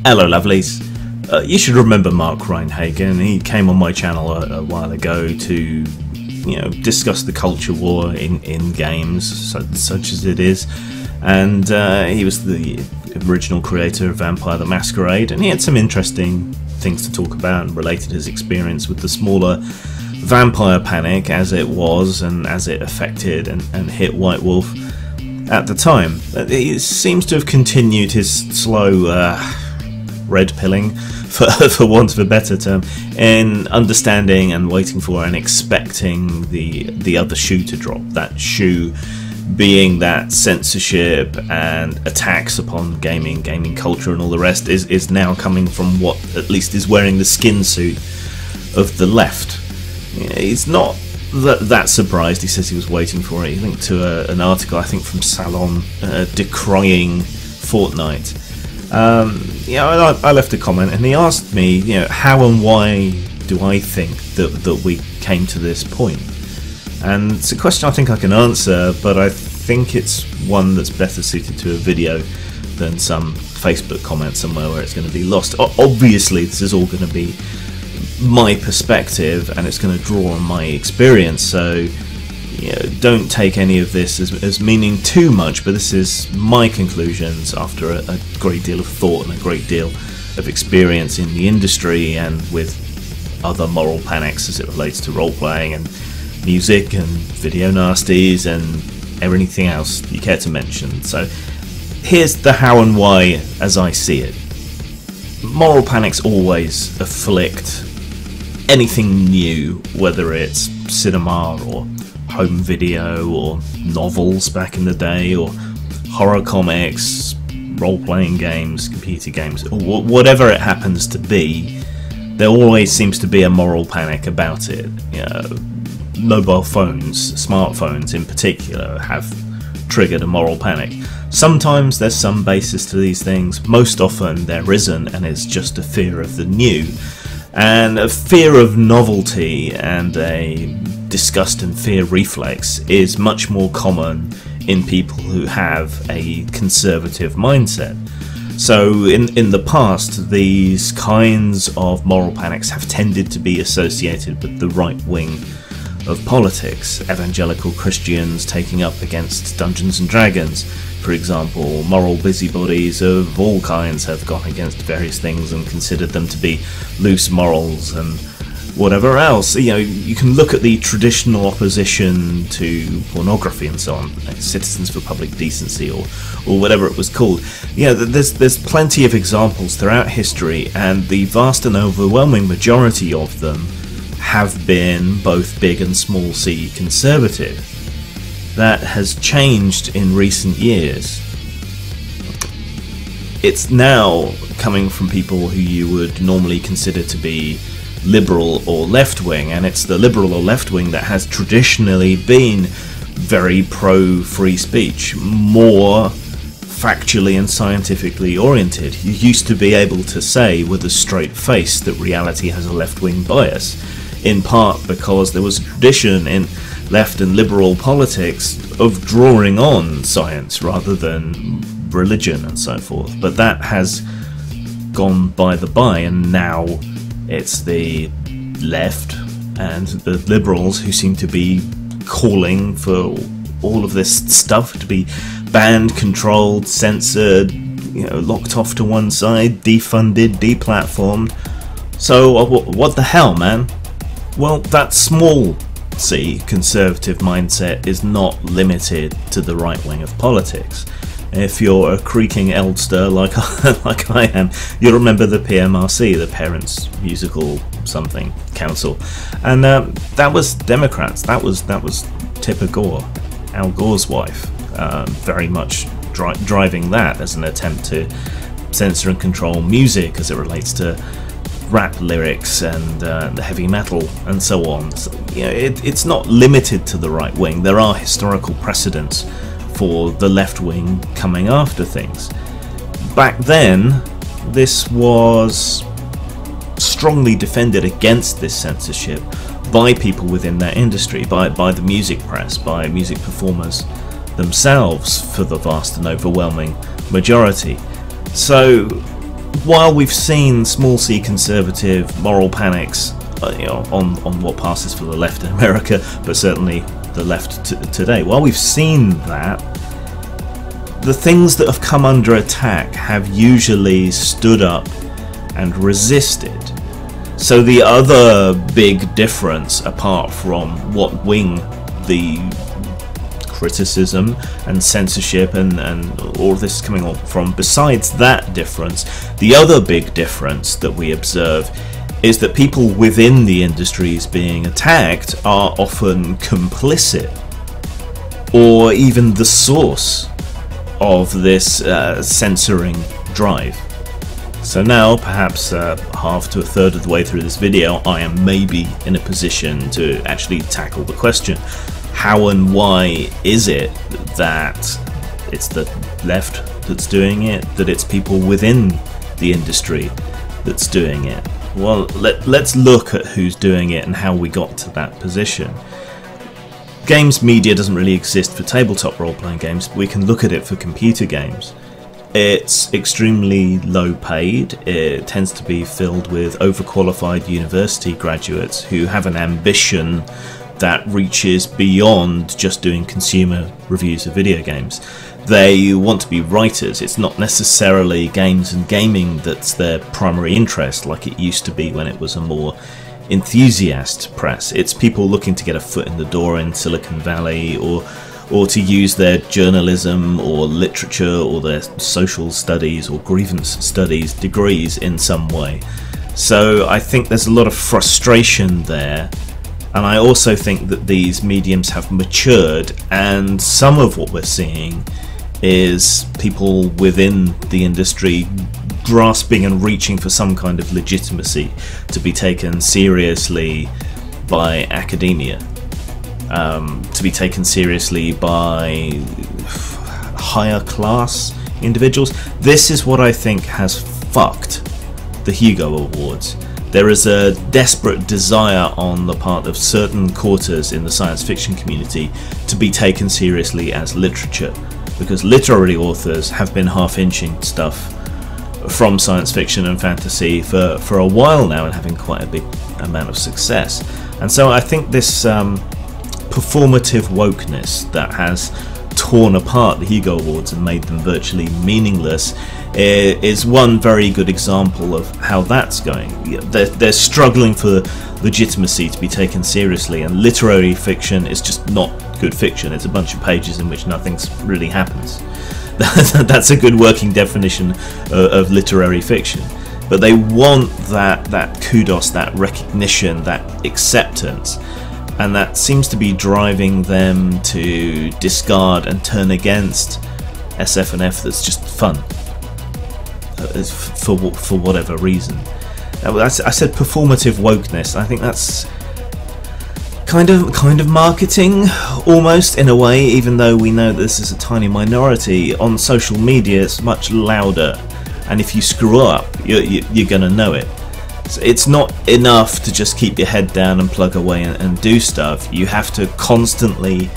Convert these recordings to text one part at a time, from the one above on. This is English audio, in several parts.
Hello lovelies. You should remember Mark Reinhagen. He came on my channel a while ago to, discuss the culture war in games, such as it is. And he was the original creator of Vampire the Masquerade, and he had some interesting things to talk about and related his experience with the smaller vampire panic as it was and as it affected and hit White Wolf at the time. He seems to have continued his slow red pilling, for want of a better term, in understanding and waiting for and expecting the other shoe to drop. That shoe being that censorship and attacks upon gaming culture and all the rest is now coming from what at least is wearing the skin suit of the left. He's not that surprised. He says he was waiting for it. He linked to an article, I think, from Salon decrying Fortnite. I left a comment and he asked me, how and why do I think that we came to this point? And it's a question I think I can answer, but I think it's one that's better suited to a video than some Facebook comment somewhere where it's going to be lost. Obviously, this is all going to be my perspective and it's going to draw on my experience, so don't take any of this as meaning too much, but this is my conclusions after a great deal of thought and a great deal of experience in the industry and with other moral panics as it relates to role-playing and music and video nasties and everything else you care to mention. So here's the how and why as I see it. Moral panics always afflict anything new, whether it's cinema or home video or novels back in the day or horror comics, role-playing games, computer games, or whatever it happens to be. There always seems to be a moral panic about it. Mobile phones, smartphones in particular, have triggered a moral panic. Sometimes there's some basis to these things, most often there isn't, and it's just a fear of the new. And a fear of novelty and a disgust and fear reflex is much more common in people who have a conservative mindset. So in the past, these kinds of moral panics have tended to be associated with the right wing of politics. Evangelical Christians taking up against Dungeons and Dragons, for example. Moral busybodies of all kinds have gone against various things and considered them to be loose morals and whatever else. You can look at the traditional opposition to pornography and so on, like Citizens for Public Decency or whatever it was called. There's plenty of examples throughout history, and the vast and overwhelming majority of them have been both big and small c conservative. That has changed in recent years. It's now coming from people who you would normally consider to be liberal or left-wing, and it's the liberal or left-wing that has traditionally been very pro-free speech, more factually and scientifically oriented. You used to be able to say with a straight face that reality has a left-wing bias, in part because there was a tradition in left and liberal politics of drawing on science rather than religion and so forth. But that has gone by the by, and now it's the left and the liberals who seem to be calling for all of this stuff to be banned, controlled, censored, locked off to one side, defunded, deplatformed. So what the hell, man? Well, that small c conservative mindset is not limited to the right wing of politics. If you're a creaking eldster like I am, you'll remember the PMRC, the Parents Musical Something Council, and that was Democrats. That was Tipper Gore, Al Gore's wife, very much driving that as an attempt to censor and control music as it relates to rap lyrics and the heavy metal and so on. So, it's not limited to the right wing. There are historical precedents for the left wing coming after things. Back then, this was strongly defended against this censorship by people within that industry, by the music press, by music performers themselves for the vast and overwhelming majority. So while we've seen small c conservative moral panics on what passes for the left in America, but certainly the left today, while we've seen that, the things that have come under attack have usually stood up and resisted. So the other big difference, apart from what wing the criticism and censorship and all of this is coming on from, besides that difference, the other big difference that we observe is that people within the industries being attacked are often complicit, or even the source of this censoring drive. So now, perhaps half to a third of the way through this video, I am maybe in a position to actually tackle the question: how and why is it that it's the left that's doing it, that it's people within the industry that's doing it? Well, let's look at who's doing it and how we got to that position. Games media doesn't really exist for tabletop role-playing games, but we can look at it for computer games. It's extremely low paid. It tends to be filled with overqualified university graduates who have an ambition that reaches beyond just doing consumer reviews of video games. They want to be writers. It's not necessarily games and gaming that's their primary interest like it used to be when it was a more enthusiast press. It's people looking to get a foot in the door in Silicon Valley, or to use their journalism or literature or their social studies or grievance studies degrees in some way. So I think there's a lot of frustration there, and I also think that these mediums have matured, and some of what we're seeing is people within the industry grasping and reaching for some kind of legitimacy to be taken seriously by academia, to be taken seriously by higher class individuals. This is what I think has fucked the Hugo Awards. There is a desperate desire on the part of certain quarters in the science fiction community to be taken seriously as literature, because literary authors have been half-inching stuff from science fiction and fantasy for a while now and having quite a big amount of success. And so I think this performative wokeness that has torn apart the Hugo Awards and made them virtually meaningless is one very good example of how that's going. They're struggling for legitimacy to be taken seriously, and literary fiction is just not good fiction. It's a bunch of pages in which nothing really happens. That's a good working definition of literary fiction. But they want that kudos, that recognition, that acceptance, and that seems to be driving them to discard and turn against SF&F that's just fun, for whatever reason. I said performative wokeness. I think that's kind of marketing, almost, in a way, even though we know this is a tiny minority. On social media it's much louder, and if you screw up, you're gonna know it. So it's not enough to just keep your head down and plug away and do stuff. You have to constantly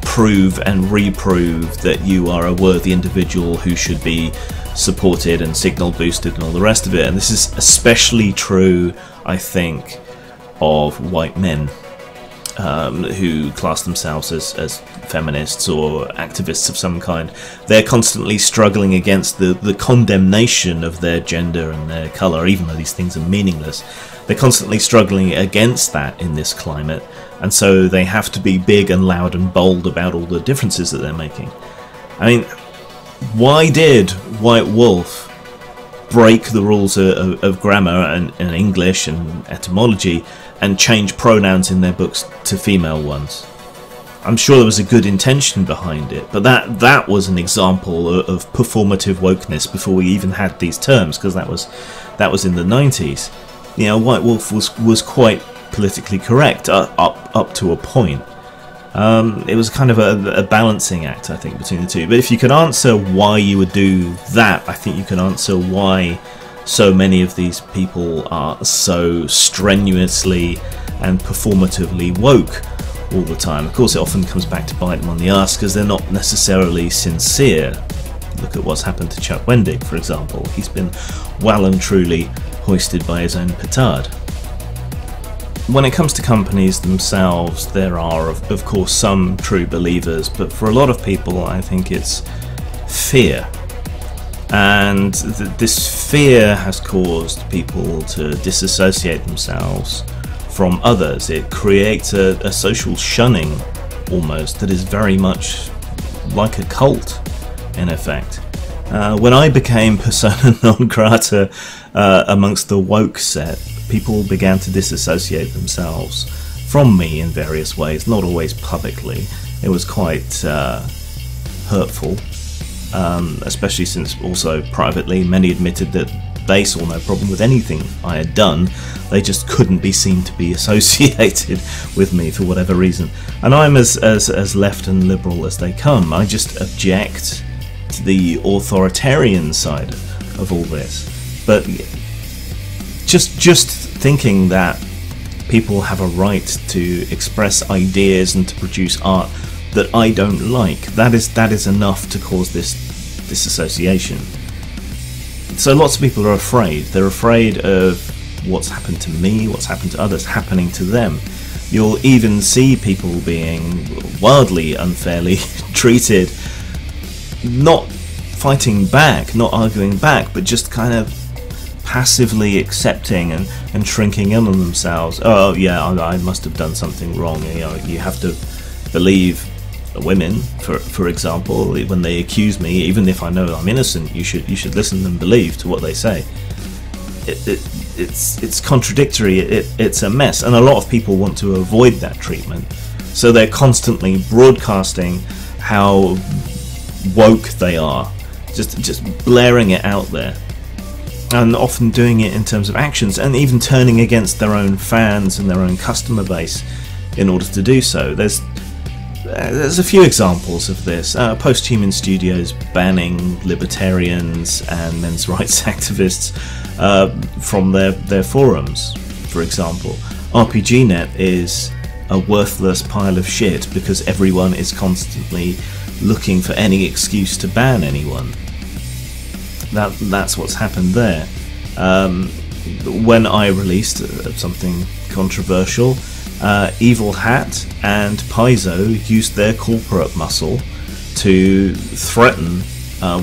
prove and reprove that you are a worthy individual who should be supported and signal boosted and all the rest of it. And this is especially true, I think, of white men who class themselves as feminists or activists of some kind. They're constantly struggling against the condemnation of their gender and their colour, even though these things are meaningless. They're constantly struggling against that in this climate, and so they have to be big and loud and bold about all the differences that they're making. I mean, why did White Wolf break the rules of grammar and English and etymology and change pronouns in their books to female ones? I'm sure there was a good intention behind it, but that was an example of performative wokeness before we even had these terms, because that was in the 90s. You know, White Wolf was quite politically correct up to a point. It was kind of a balancing act, I think, between the two. But if you could answer why you would do that, I think you can answer why so many of these people are so strenuously and performatively woke all the time. Of course, it often comes back to bite them on the arse because they're not necessarily sincere. Look at what's happened to Chuck Wendig, for example. He's been well and truly hoisted by his own petard. When it comes to companies themselves, there are, of course, some true believers, but for a lot of people, I think it's fear. And this fear has caused people to disassociate themselves from others. It creates a social shunning, almost, that is very much like a cult, in effect. When I became persona non grata amongst the woke set, people began to disassociate themselves from me in various ways, not always publicly. It was quite hurtful, especially since also privately many admitted that they saw no problem with anything I had done. They just couldn't be seen to be associated with me for whatever reason. And I'm as left and liberal as they come. I just object to the authoritarian side of all this. But just thinking that people have a right to express ideas and to produce art that I don't like, that is enough to cause this disassociation. So lots of people are afraid. They're afraid of what's happened to me, what's happened to others, happening to them. You'll even see people being wildly unfairly treated, not fighting back, not arguing back, but just kind of passively accepting and shrinking in on themselves. Oh yeah, I must have done something wrong. You know, you have to believe women, for example, when they accuse me, even if I know I'm innocent, you should listen and believe to what they say. It's contradictory. It's a mess, and a lot of people want to avoid that treatment, so they're constantly broadcasting how woke they are, just blaring it out there, and often doing it in terms of actions, and even turning against their own fans and their own customer base in order to do so. There's a few examples of this. Post-Human Studios banning libertarians and men's rights activists from their forums, for example. RPGNet is a worthless pile of shit because everyone is constantly looking for any excuse to ban anyone. That's what's happened there. When I released something controversial, Evil Hat and Paizo used their corporate muscle to threaten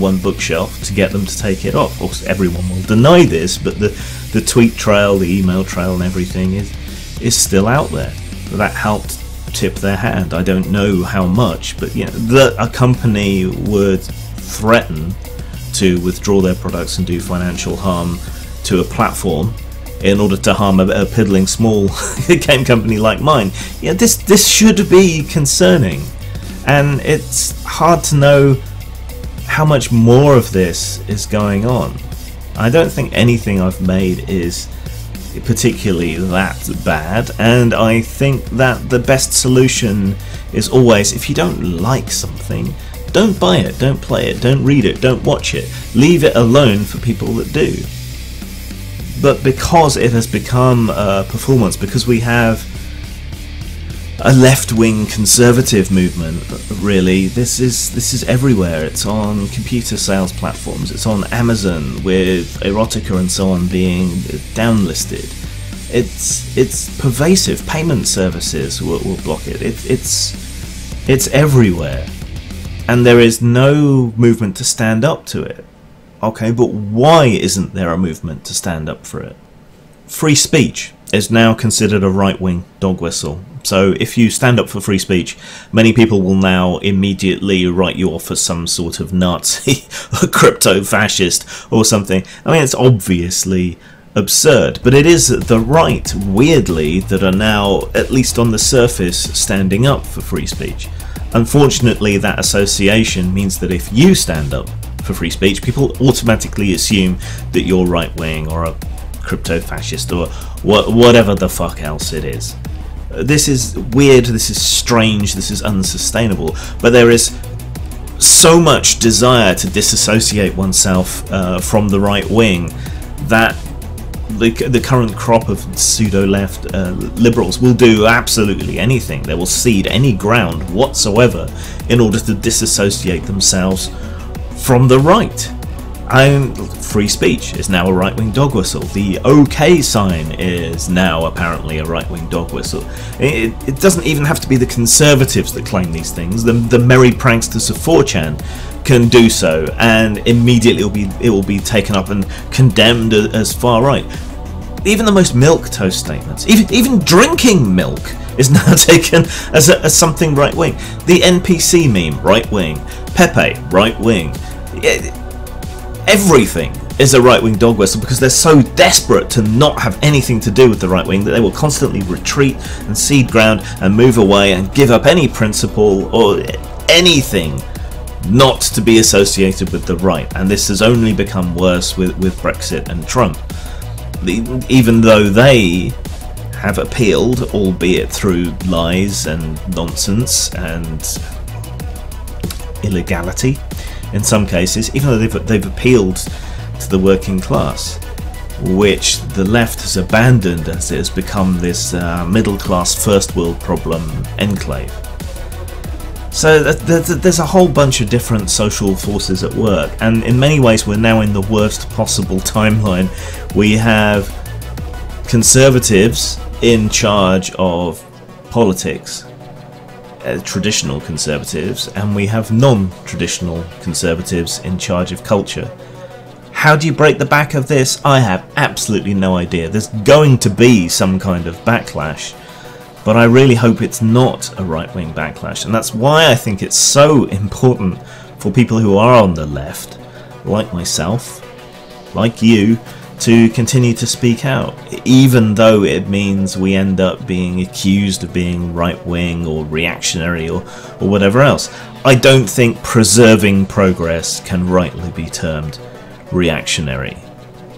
one bookshelf to get them to take it off. Of course, everyone will deny this, but the tweet trail, the email trail and everything is still out there. That helped tip their hand. I don't know how much, but you know, that a company would threaten to withdraw their products and do financial harm to a platform in order to harm a piddling small game company like mine. Yeah, this should be concerning, and it's hard to know how much more of this is going on. I don't think anything I've made is particularly that bad, and I think that the best solution is always, if you don't like something, don't buy it, don't play it, don't read it, don't watch it. Leave it alone for people that do. But because it has become a performance, because we have a left-wing conservative movement, really, this is everywhere. It's on computer sales platforms, it's on Amazon with erotica and so on being downlisted. It's pervasive. Payment services will block it. It's everywhere, and there is no movement to stand up to it. Okay, but why isn't there a movement to stand up for it? Free speech is now considered a right-wing dog whistle. So if you stand up for free speech, many people will now immediately write you off as some sort of Nazi or crypto-fascist or something. I mean, it's obviously absurd, but it is the right, weirdly, that are now, at least on the surface, standing up for free speech. Unfortunately, that association means that if you stand up for free speech, people automatically assume that you're right-wing or a crypto-fascist or whatever the fuck else it is. This is weird, this is strange, this is unsustainable, but there is so much desire to disassociate oneself from the right wing that the current crop of pseudo-left liberals will do absolutely anything. They will cede any ground whatsoever in order to disassociate themselves from the right. Free speech is now a right-wing dog whistle. The OK sign is now apparently a right-wing dog whistle. It doesn't even have to be the Conservatives that claim these things. The merry pranksters of 4chan can do so, and immediately it will be taken up and condemned as far right. Even the most milquetoast statements, even drinking milk, is now taken as something right-wing. The NPC meme, right-wing. Pepe, right-wing. Everything is a right-wing dog whistle because they're so desperate to not have anything to do with the right wing that they will constantly retreat and cede ground and move away and give up any principle or anything not to be associated with the right. And this has only become worse with Brexit and Trump. Even though they have appealed, albeit through lies and nonsense and illegality in some cases, even though they've appealed to the working class, which the left has abandoned as it has become this middle class first world problem enclave. So there's a whole bunch of different social forces at work, and in many ways we're now in the worst possible timeline. We have conservatives in charge of politics, traditional conservatives, and we have non-traditional conservatives in charge of culture. How do you break the back of this? I have absolutely no idea. There's going to be some kind of backlash, but I really hope it's not a right-wing backlash, and that's why I think it's so important for people who are on the left, like myself, like you, to continue to speak out, even though it means we end up being accused of being right-wing or reactionary or whatever else. I don't think preserving progress can rightly be termed reactionary,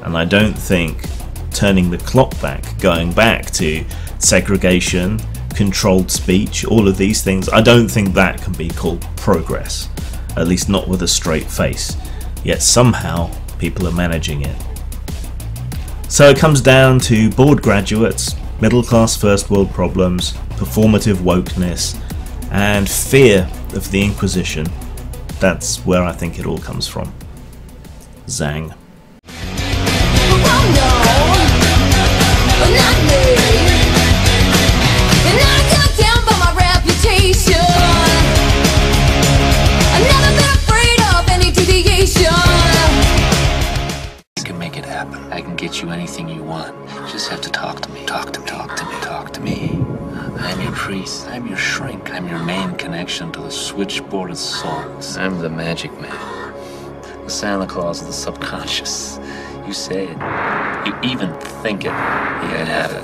and I don't think turning the clock back, going back to segregation, controlled speech, all of these things, I don't think that can be called progress, at least not with a straight face, yet somehow people are managing it. So it comes down to bored graduates, middle class first world problems, performative wokeness, and fear of the Inquisition. That's where I think it all comes from. Zang. I can get you anything you want. You just have to talk to me. Talk to me. Talk to me. Talk to me. I'm your priest. I'm your shrink. I'm your main connection to the switchboard of souls. I'm the magic man. The Santa Claus of the subconscious. You say it. You even think it. You can have it.